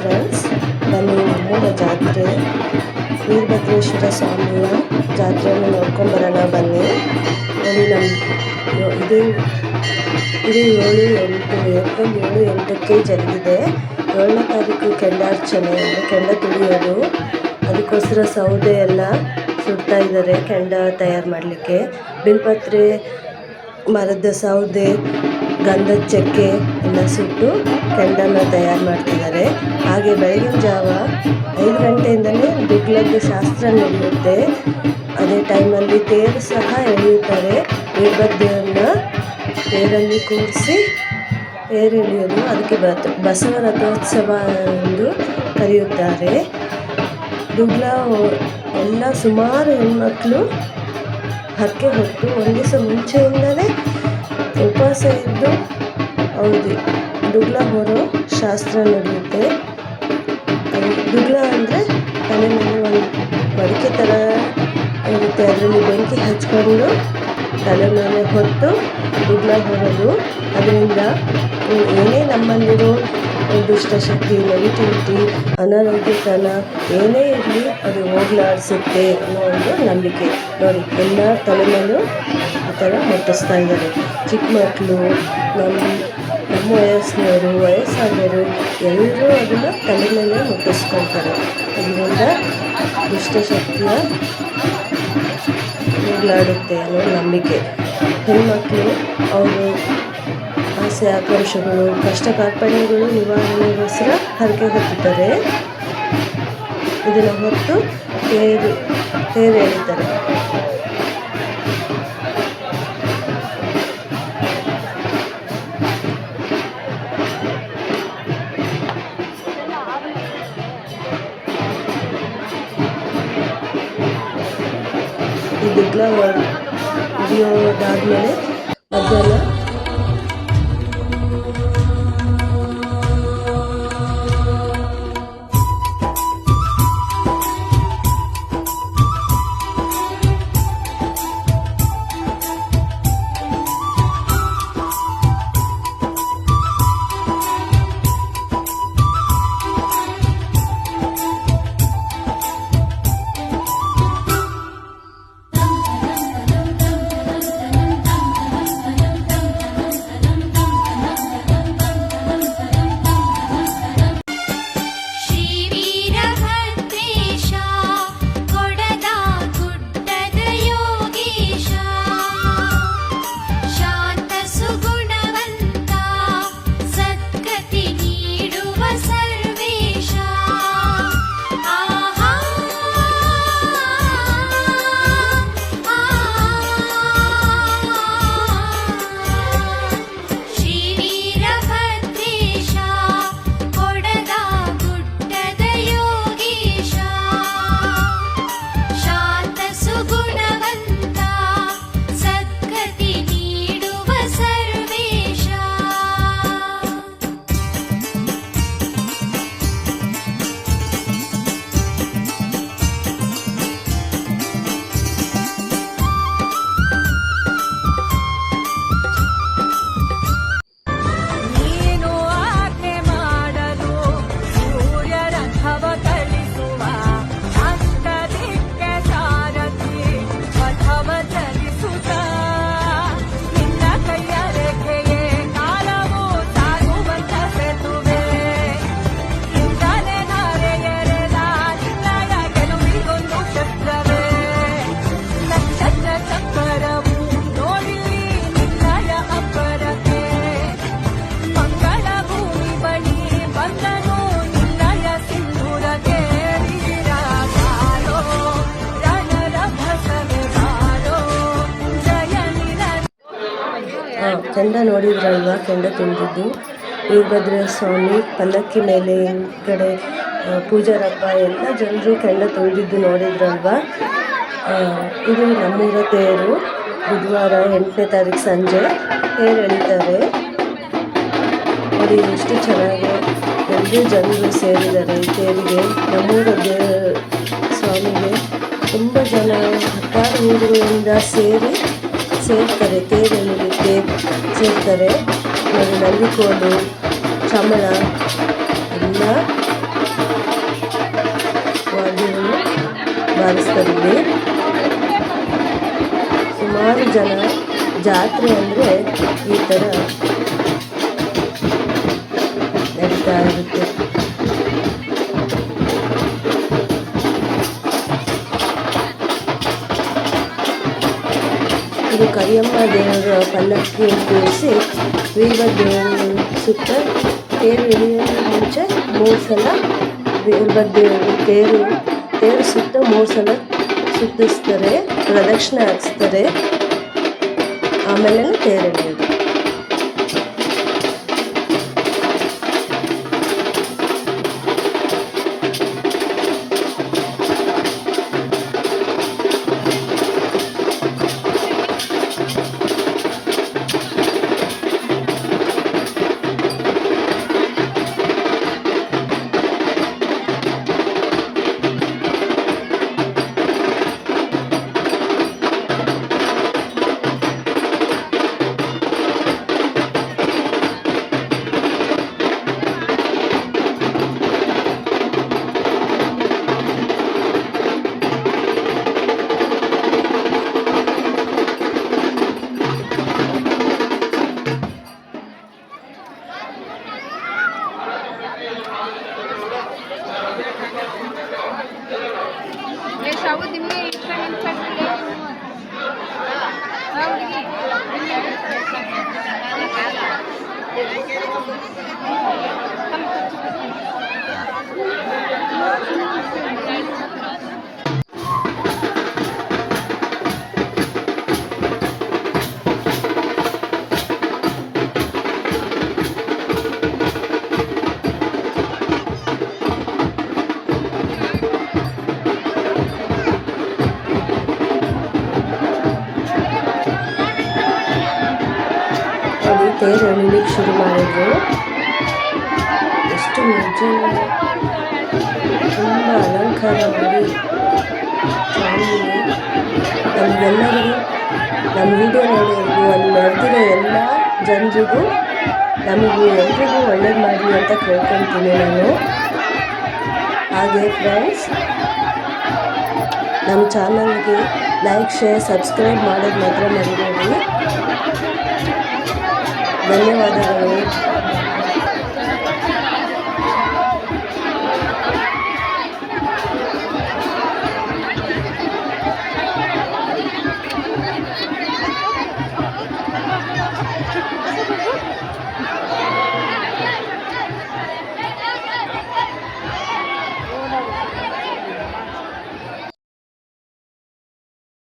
Friends, ಬನ್ನಿ ನಮ್ಮೂರ ಜಾತ್ರೆ ವೀರಭದ್ರೇಶ್ವರ ಸ್ವಾಮಿಯ ಜಾತ್ರೆಯನ್ನು ನೋಡ್ಕೊಂಬರೋಣ. ಬನ್ನಿ ನೋಡಿ, ಇದು 7-8 ಏಪ್ರಿಲ್ 7-8ಕ್ಕೆ ಜರುಗಿದೆ. 7ನೇ ತಾರೀಕು ಕೆಂಡಾರ್ಚನೆ ಅಂದರೆ ಕೆಂಡ ತುಳಿಯೋದು. ಅದಕ್ಕೋಸ್ಕರ ಸೌದೆ ಎಲ್ಲ ಸುಡ್ತಾ ಇದ್ದಾರೆ ಕೆಂಡ ತಯಾರು ಮಾಡಲಿಕ್ಕೆ. ಬಿಲ್ಪತ್ರೆ, ಮರದ ಸೌದೆ, ಗಂಧದ ಚಕ್ಕೆ ಎಲ್ಲ ಸುಟ್ಟು ಕೆಂಡನ ತಯಾರು ಮಾಡ್ತಿದ್ದಾರೆ. ಹಾಗೆ ಬೆಳಗಿನ ಜಾವ 5 ಗಂಟೆಯಿಂದಲೇ ದುಗ್ಲದ ಶಾಸ್ತ್ರ ನಡೆಯುತ್ತೆ. ಅದೇ ಟೈಮಲ್ಲಿ ತೇರು ಸಹ ಎಳೆಯುತ್ತಾರೆ. ವೀರಭದ್ರನ್ನ ತೇರಲ್ಲಿ ಕೂರಿಸಿ ತೇರು ಎಳೆಯೋದು, ಅದಕ್ಕೆ ಬಸವ ರಥೋತ್ಸವ ಎಂದು ಕರೆಯುತ್ತಾರೆ. ದುಗ್ಲ ಎಲ್ಲ ಸುಮಾರು ಹೆಣ್ಮಕ್ಳು ಹರಕೆ ಹೊತ್ತು ಒಂದು ದಿವಸ ಮುಂಚೆಯಿಂದಲೇ ಉಪವಾಸ ಇದ್ದು ಹೌದು ದುಗ್ಲ ಹೊರೋ ಶಾಸ್ತ್ರ ನಡೆಯುತ್ತೆ. ದುಗ್ಲ ಅಂದರೆ ತಲೆ ಮೇಲೆ ಒಂದು ಮಡಿಕೆ ಥರ ಇರುತ್ತೆ, ಅದರಲ್ಲಿ ಬೆಂಕಿ ಹಚ್ಕೊಂಡು ತಲೆ ಮೇಲೆ ಹೊತ್ತು ದುಗ್ಲ ಹೊರೋದು. ಅದರಿಂದ ಏನೇ ನಮ್ಮಲ್ಲಿರೋ ದುಷ್ಟಶಕ್ತಿ, ನೆಗೆಟಿವಿಟಿ, ಅನಾರೋಗ್ಯತನ ಏನೇ ಇರಲಿ ಅದು ಹೋಗ್ಲಾಡಿಸುತ್ತೆ ಅನ್ನೋ ಒಂದು ನಂಬಿಕೆ. ನೋಡಿ, ಎಲ್ಲ ತಲೆ ಮೇಲೂ ಆ ಥರ ಮುಟ್ಟಿಸ್ತಾ ಇದ್ದಾರೆ. ಚಿಕ್ಕ ಮಕ್ಕಳು, ನಮ್ಮ ವಯಸ್ಸಿನವರು, ವಯಸ್ಸಾದವರು ಎಲ್ಲರೂ ಅದನ್ನು ತಲೆ ಮೇಲೆ ಮುಟ್ಟಿಸ್ಕೊಳ್ತಾರೆ. ಅದರಿಂದ ದುಷ್ಟಶಕ್ತಿಯ ಹೋಗ್ಲಾಡುತ್ತೆ ಅನ್ನೋ ನಂಬಿಕೆ. ಹೆಣ್ಮಕ್ಳು ಅವರು ಆಸೆ ಆಕಾಂಕ್ಷೆಗಳು, ಕಷ್ಟ ಕಾರ್ಪಣ್ಯಗಳು ನಿವಾರಣೆಗೋಸ್ಕರ ಹರಕೆ ಹೊತ್ತುತ್ತಾರೆ. ಇದನ್ನು ಹೊತ್ತು ತೇರು ಎಳಿತಾರೆ. ಈ ದುಗ್ಲ ಹಿಡಿಯೋದಾದ್ಮೇಲೆ ಮಧ್ಯಾಹ್ನ ಕೆಂಡ ನೋಡಿದ್ರಲ್ವ, ಕೆಂಡ ತುಂಬಿದ್ದು ವೀರಭದ್ರ ಸ್ವಾಮಿ ಪಲ್ಲಕ್ಕಿ ಮೇಲೆ ಕಡೆ ಪೂಜಾರಪ್ಪ ಎಲ್ಲ ಜನರು ಕೆಂಡ ತುಂಬಿದ್ದು ನೋಡಿದ್ರಲ್ವ. ಇದು ನಮ್ಮೂರ ತೇರು. ಬುಧವಾರ 8ನೇ ತಾರೀಕು ಸಂಜೆ ತೇರು ಎಳಿತಾರೆ. ನೋಡಿ ಎಷ್ಟು ಚೆನ್ನಾಗಿ ಎಲ್ಲರೂ ಜನರು ಸೇರಿದ್ದಾರೆ ಈ ತೇರಿಗೆ. ನಮ್ಮೂರ ಸ್ವಾಮಿಗೆ ತುಂಬ ಜನ 16 ಊರುಗಳಿಂದ ಸೇರ್ತಾರೆ, ತೇರು ಎಳಿಲಿಕ್ಕೆ ಸೇರ್ತಾರೆ. ನಂದಿಕೋಲು, ಚಮಳ ಎಲ್ಲ ಸಾಗಿಸ್ತಾರೆ ಇಲ್ಲಿ. ಸುಮಾರು ಜನ ಜಾತ್ರೆ ಅಂದರೆ ಈ ಥರ ನಡೀತಾ ಇರುತ್ತೆ. ಇದು ಕರಿಯಮ್ಮ ದೇವರ ಪಲ್ಲಕ್ಕಿ ಕೂರಿಸಿ ವೀರಭದ್ರದೇವರ ಸುತ್ತ ತೇರು ಎಳೆಯುವ ಮುಂಚೆ 3 ಸಲ ವೀರಭದ್ರದೇವರು ತೇರು ಸುತ್ತ 3 ಸಲ ಸುತ್ತಿಸ್ತಾರೆ, ಪ್ರದಕ್ಷಿಣೆ ಹಾಕಿಸ್ತಾರೆ, ಆಮೇಲೆ ತೇರು ಎಳೆಯೋದು. ತೇರು ಎಳಿಲಿಕ್ಕೆ ಶುರು ಮಾಡಿದ್ರು. ಎಷ್ಟು ನಿಜ ತುಂಬ ಅಲಂಕಾರ ಮಾಡಿ ಸ್ವಾಮಿಗೆ ನಮಗೆಲ್ಲರಿಗೂ ನಮ್ಮ ವಿಡಿಯೋ ನೋಡೋರಿಗೂ ಅಲ್ಲಿ ನಡೆದಿರೋ ಎಲ್ಲ ಜನರಿಗೂ ನಮಗೂ ಎಲ್ರಿಗೂ ಒಳ್ಳೇದು ಮಾಡಲಿ ಅಂತ ಕೇಳ್ಕೊತೀನಿ ನಾನು. ಹಾಗೆ ಫ್ರೆಂಡ್ಸ್, ನಮ್ಮ ಚಾನಲ್ಗೆ ಲೈಕ್, ಶೇರ್, ಸಬ್ಸ್ಕ್ರೈಬ್ ಮಾಡೋದು ಮಾತ್ರ ಮರಿಬೇಡಿ. ಧನ್ಯವಾದಗಳು.